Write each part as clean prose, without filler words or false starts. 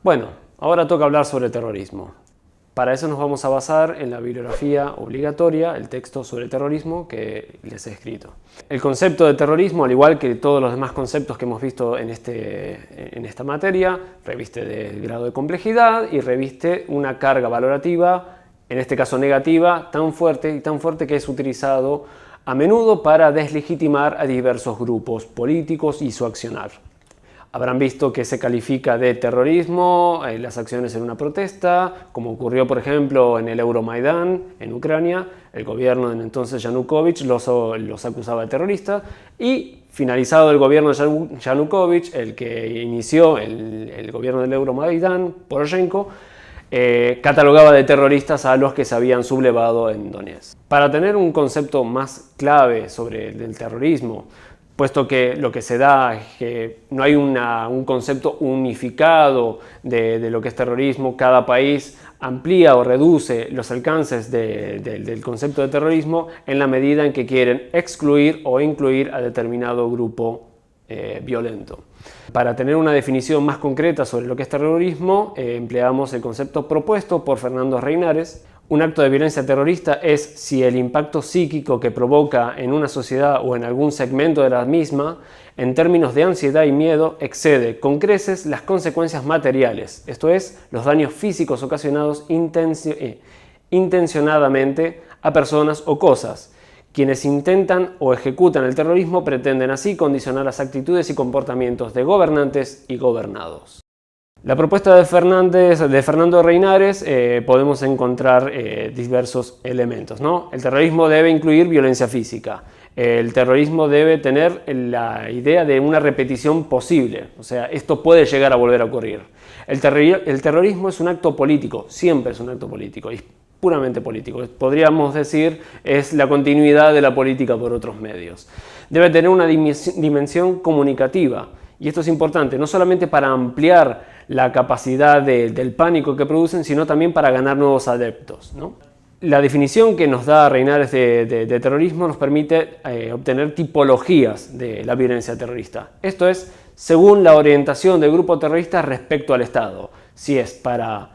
Bueno, ahora toca hablar sobre terrorismo. Para eso nos vamos a basar en la bibliografía obligatoria, el texto sobre terrorismo que les he escrito. El concepto de terrorismo, al igual que todos los demás conceptos que hemos visto en esta materia, reviste del grado de complejidad y reviste una carga valorativa, en este caso negativa, tan fuerte que es utilizado a menudo para deslegitimar a diversos grupos políticos y su accionar. Habrán visto que se califica de terrorismo las acciones en una protesta, como ocurrió por ejemplo en el Euromaidán en Ucrania. El gobierno de entonces Yanukovych los acusaba de terroristas y finalizado el gobierno de Yanukovych, el que inició el gobierno del Euromaidán, Poroshenko, catalogaba de terroristas a los que se habían sublevado en Donetsk. Para tener un concepto más clave sobre el terrorismo, puesto que lo que se da es que no hay un concepto unificado de lo que es terrorismo, cada país amplía o reduce los alcances del concepto de terrorismo en la medida en que quieren excluir o incluir a determinado grupo violento. Para tener una definición más concreta sobre lo que es terrorismo, empleamos el concepto propuesto por Fernando Reinares. Un acto de violencia terrorista es si el impacto psíquico que provoca en una sociedad o en algún segmento de la misma, en términos de ansiedad y miedo, excede con creces las consecuencias materiales, esto es, los daños físicos ocasionados intencionadamente a personas o cosas. Quienes intentan o ejecutan el terrorismo pretenden así condicionar las actitudes y comportamientos de gobernantes y gobernados. La propuesta de Fernando Reinares podemos encontrar diversos elementos, ¿no? El terrorismo debe incluir violencia física. El terrorismo debe tener la idea de una repetición posible, o sea, esto puede llegar a volver a ocurrir. El terrorismo es un acto político, siempre es un acto político, y puramente político. Podríamos decir, es la continuidad de la política por otros medios. Debe tener una dimensión comunicativa, y esto es importante, no solamente para ampliar la capacidad del pánico que producen, sino también para ganar nuevos adeptos, ¿no? La definición que nos da Reinares de terrorismo nos permite obtener tipologías de la violencia terrorista. Esto es, según la orientación del grupo terrorista respecto al Estado, si es para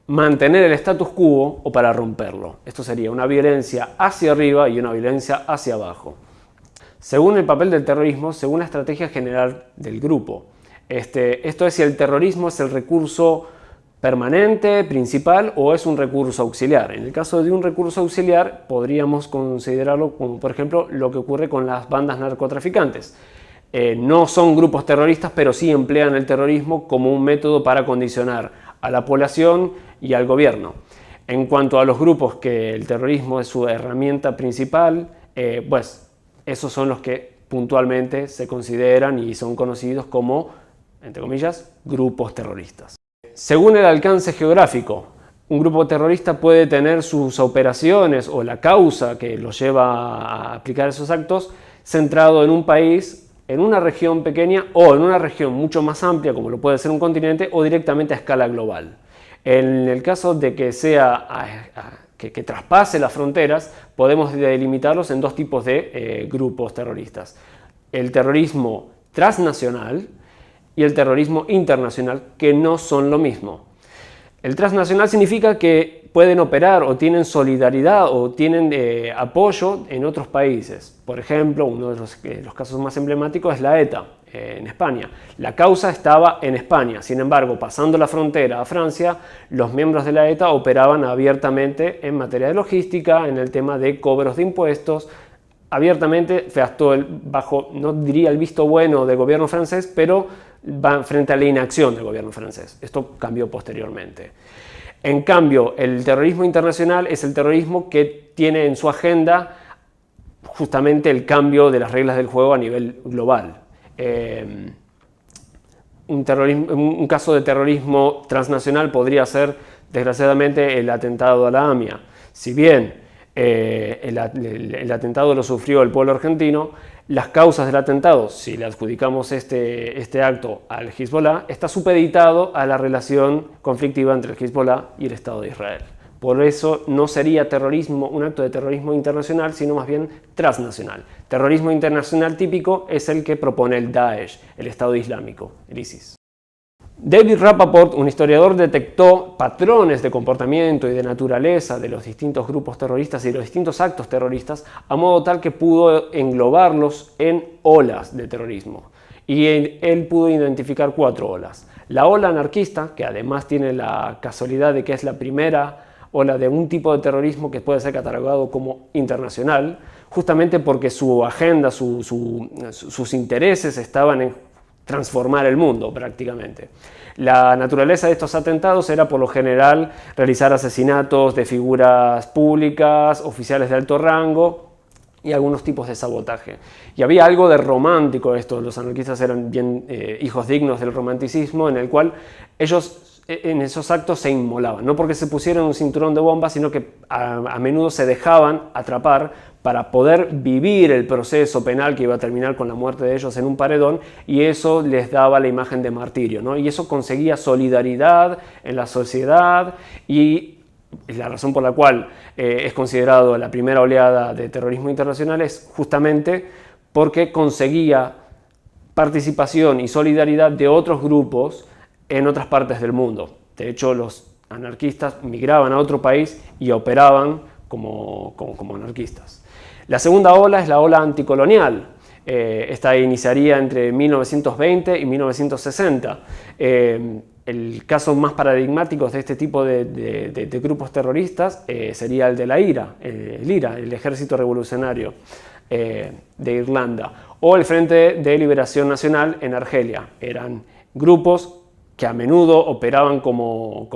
mantener el status quo o para romperlo. Esto sería una violencia hacia arriba y una violencia hacia abajo. Según el papel del terrorismo, según la estrategia general del grupo. Esto es si el terrorismo es el recurso permanente, principal o es un recurso auxiliar. En el caso de un recurso auxiliar podríamos considerarlo como por ejemplo lo que ocurre con las bandas narcotraficantes. No son grupos terroristas, pero sí emplean el terrorismo como un método para condicionar a la población y al gobierno. En cuanto a los grupos que el terrorismo es su herramienta principal, pues esos son los que puntualmente se consideran y son conocidos como, entre comillas, grupos terroristas. Según el alcance geográfico, un grupo terrorista puede tener sus operaciones o la causa que los lleva a aplicar esos actos centrado en un país, en una región pequeña o en una región mucho más amplia como lo puede ser un continente o directamente a escala global. En el caso de que que traspase las fronteras, podemos delimitarlos en dos tipos de grupos terroristas. El terrorismo transnacional y el terrorismo internacional, que no son lo mismo. El transnacional significa que pueden operar o tienen solidaridad o tienen apoyo en otros países. Por ejemplo, uno de los casos más emblemáticos es la ETA en España. La causa estaba en España, sin embargo, pasando la frontera a Francia, los miembros de la ETA operaban abiertamente en materia de logística, en el tema de cobros de impuestos, abiertamente, bajo, no diría el visto bueno del gobierno francés, pero va frente a la inacción del gobierno francés. Esto cambió posteriormente. En cambio, el terrorismo internacional es el terrorismo que tiene en su agenda justamente el cambio de las reglas del juego a nivel global. Un caso de terrorismo transnacional podría ser, desgraciadamente, el atentado a la AMIA. Si bien el atentado lo sufrió el pueblo argentino, las causas del atentado, si le adjudicamos este acto al Hezbollah, está supeditado a la relación conflictiva entre el Hezbollah y el Estado de Israel. Por eso no sería terrorismo, un acto de terrorismo internacional, sino más bien transnacional. Terrorismo internacional típico es el que propone el Daesh, el Estado Islámico, el ISIS. David Rappaport, un historiador, detectó patrones de comportamiento y de naturaleza de los distintos grupos terroristas y los distintos actos terroristas, a modo tal que pudo englobarlos en olas de terrorismo. Y él pudo identificar 4 olas. La ola anarquista, que además tiene la casualidad de que es la primera ola de un tipo de terrorismo que puede ser catalogado como internacional, justamente porque su agenda, sus intereses estaban en transformar el mundo prácticamente. La naturaleza de estos atentados era por lo general realizar asesinatos de figuras públicas, oficiales de alto rango y algunos tipos de sabotaje. Y había algo de romántico esto, los anarquistas eran bien hijos dignos del romanticismo, en el cual ellos en esos actos se inmolaban, no porque se pusieran un cinturón de bombas, sino que a menudo se dejaban atrapar para poder vivir el proceso penal que iba a terminar con la muerte de ellos en un paredón, y eso les daba la imagen de martirio, ¿no? Y eso conseguía solidaridad en la sociedad, y la razón por la cual es considerado la primera oleada de terrorismo internacional es justamente porque conseguía participación y solidaridad de otros grupos en otras partes del mundo. De hecho, los anarquistas migraban a otro país y operaban como anarquistas. La segunda ola es la ola anticolonial. Esta iniciaría entre 1920 y 1960. El caso más paradigmático de este tipo de grupos terroristas sería el de la IRA, el Ejército Revolucionario de Irlanda, o el Frente de Liberación Nacional en Argelia. Eran grupos que a menudo operaban como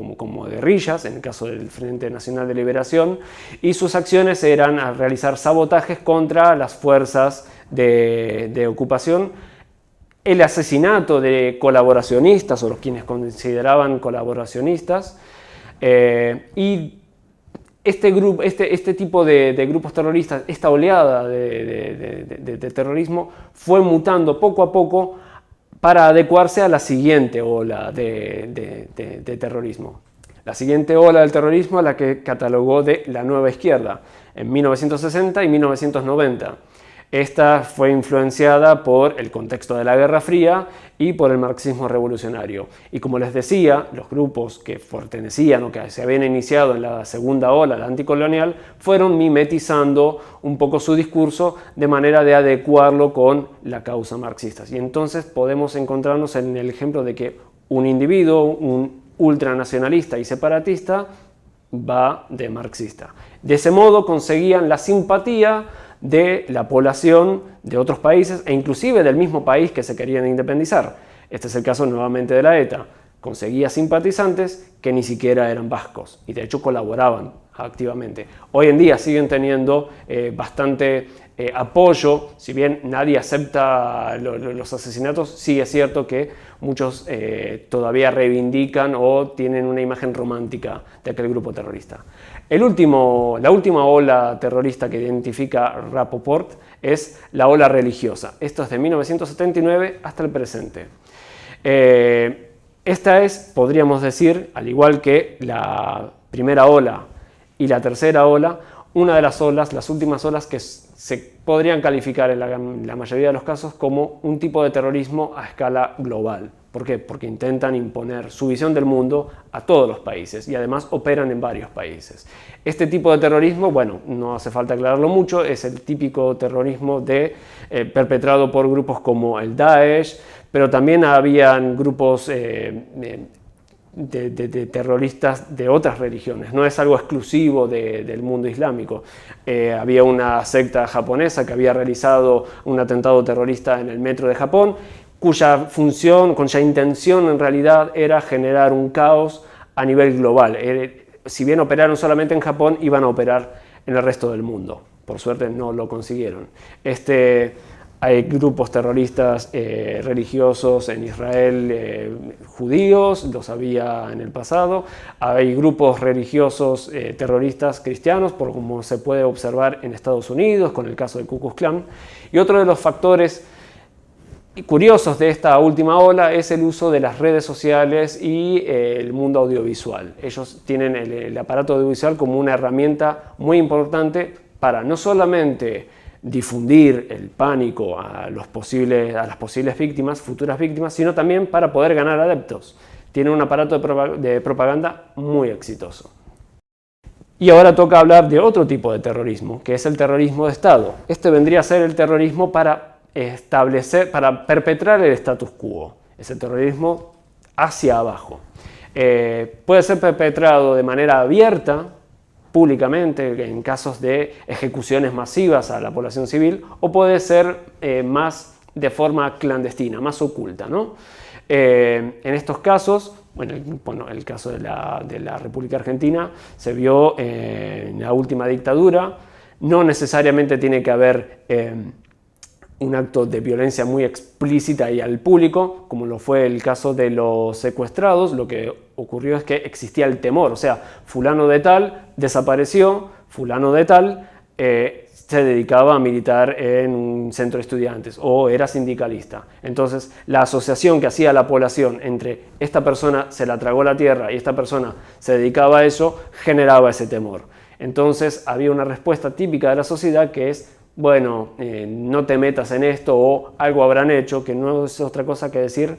guerrillas, en el caso del Frente Nacional de Liberación, y sus acciones eran a realizar sabotajes contra las fuerzas de ocupación, el asesinato de colaboracionistas o los quienes consideraban colaboracionistas, y este tipo de grupos terroristas, esta oleada de terrorismo fue mutando poco a poco para adecuarse a la siguiente ola de terrorismo. La siguiente ola del terrorismo, a la que catalogó de la nueva izquierda, en 1960 y 1990. Esta fue influenciada por el contexto de la Guerra Fría y por el marxismo revolucionario. Y como les decía, los grupos que pertenecían o que se habían iniciado en la segunda ola, la anticolonial, fueron mimetizando un poco su discurso de manera de adecuarlo con la causa marxista. Y entonces podemos encontrarnos en el ejemplo de que un individuo, un ultranacionalista y separatista, va de marxista. De ese modo conseguían la simpatía de la población de otros países e inclusive del mismo país que se querían independizar. Este es el caso nuevamente de la ETA. Conseguía simpatizantes que ni siquiera eran vascos y de hecho colaboraban activamente. Hoy en día siguen teniendo bastante apoyo, si bien nadie acepta los asesinatos, sí es cierto que muchos todavía reivindican o tienen una imagen romántica de aquel grupo terrorista. La última ola terrorista que identifica Rappaport es la ola religiosa. Esto es de 1979 hasta el presente. Esta es, podríamos decir, al igual que la primera ola y la tercera ola, una de las olas, las últimas olas que se podrían calificar en la mayoría de los casos como un tipo de terrorismo a escala global. ¿Por qué? Porque intentan imponer su visión del mundo a todos los países y además operan en varios países. Este tipo de terrorismo, bueno, no hace falta aclararlo mucho, es el típico terrorismo perpetrado por grupos como el Daesh, pero también habían grupos de terroristas de otras religiones, no es algo exclusivo del mundo islámico. Había una secta japonesa que había realizado un atentado terrorista en el metro de Japón, cuya intención en realidad era generar un caos a nivel global. Si bien operaron solamente en Japón, iban a operar en el resto del mundo. Por suerte no lo consiguieron. Hay grupos terroristas religiosos en Israel, judíos, los había en el pasado. Hay grupos religiosos terroristas cristianos, como se puede observar en Estados Unidos, con el caso del Ku Klux Klan. Y otro de los factores curiosos de esta última ola es el uso de las redes sociales y el mundo audiovisual. Ellos tienen el aparato audiovisual como una herramienta muy importante para no solamente difundir el pánico a las posibles víctimas, futuras víctimas, sino también para poder ganar adeptos. Tienen un aparato de propaganda muy exitoso. Y ahora toca hablar de otro tipo de terrorismo, que es el terrorismo de Estado. Este vendría a ser el terrorismo para perpetrar el status quo. Es el terrorismo hacia abajo. Puede ser perpetrado de manera abierta, públicamente, en casos de ejecuciones masivas a la población civil, o puede ser más de forma clandestina, más oculta, ¿no? En estos casos, bueno, el caso de la República Argentina se vio en la última dictadura. No necesariamente tiene que haber un acto de violencia muy explícita y al público, como lo fue el caso de los secuestrados. Lo que ocurrió es que existía el temor, o sea, fulano de tal desapareció, fulano de tal se dedicaba a militar en un centro de estudiantes o era sindicalista. Entonces, la asociación que hacía la población entre esta persona se la tragó la tierra y esta persona se dedicaba a eso, generaba ese temor. Entonces, había una respuesta típica de la sociedad que es: bueno, no te metas en esto, o algo habrán hecho, que no es otra cosa que decir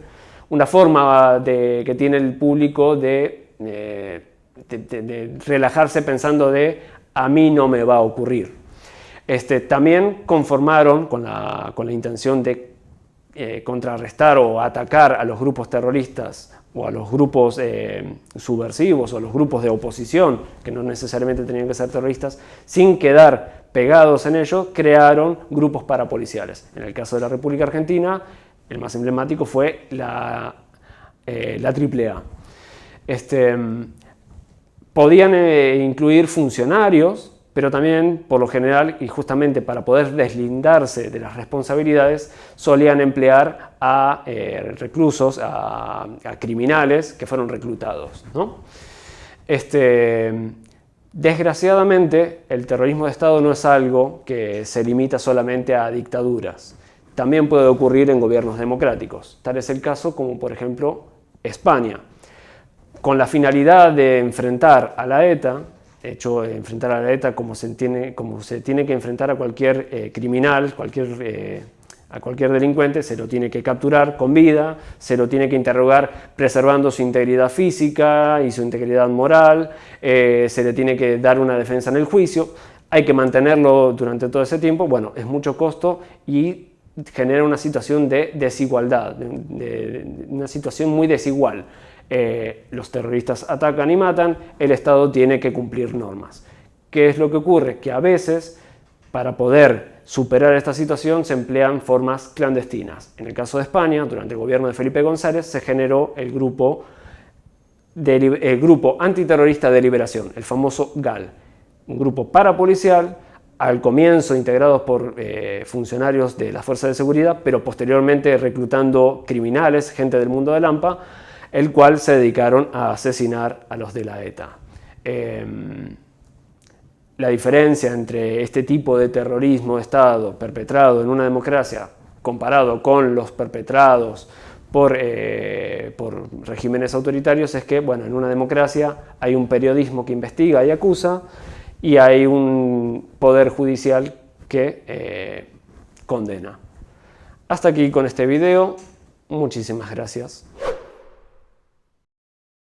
una forma que tiene el público de relajarse pensando de a mí no me va a ocurrir. También conformaron con la intención de contrarrestar o atacar a los grupos terroristas o a los grupos subversivos o a los grupos de oposición, que no necesariamente tenían que ser terroristas, sin quedar pegados en ello, crearon grupos parapoliciales. En el caso de la República Argentina, el más emblemático fue la AAA. Podían incluir funcionarios, pero también, por lo general, y justamente para poder deslindarse de las responsabilidades, solían emplear a reclusos, a criminales que fueron reclutados, ¿no? Desgraciadamente, el terrorismo de Estado no es algo que se limita solamente a dictaduras. También puede ocurrir en gobiernos democráticos. Tal es el caso como, por ejemplo, España. Con la finalidad de enfrentar a la ETA, de hecho, enfrentar a la ETA como se tiene que enfrentar a cualquier criminal, a cualquier delincuente, se lo tiene que capturar con vida, se lo tiene que interrogar preservando su integridad física y su integridad moral, se le tiene que dar una defensa en el juicio, hay que mantenerlo durante todo ese tiempo. Bueno, es mucho costo y genera una situación de desigualdad, una situación muy desigual. Los terroristas atacan y matan, el Estado tiene que cumplir normas. ¿Qué es lo que ocurre? Que a veces, para poder superar esta situación, se emplean formas clandestinas. En el caso de España, durante el gobierno de Felipe González, se generó el grupo antiterrorista de liberación, el famoso GAL, un grupo parapolicial, al comienzo integrados por funcionarios de las fuerzas de seguridad, pero posteriormente reclutando criminales, gente del mundo del AMPA, el cual se dedicaron a asesinar a los de la ETA. La diferencia entre este tipo de terrorismo de Estado perpetrado en una democracia comparado con los perpetrados por regímenes autoritarios es que, bueno, en una democracia hay un periodismo que investiga y acusa y hay un poder judicial que condena. Hasta aquí con este video. Muchísimas gracias.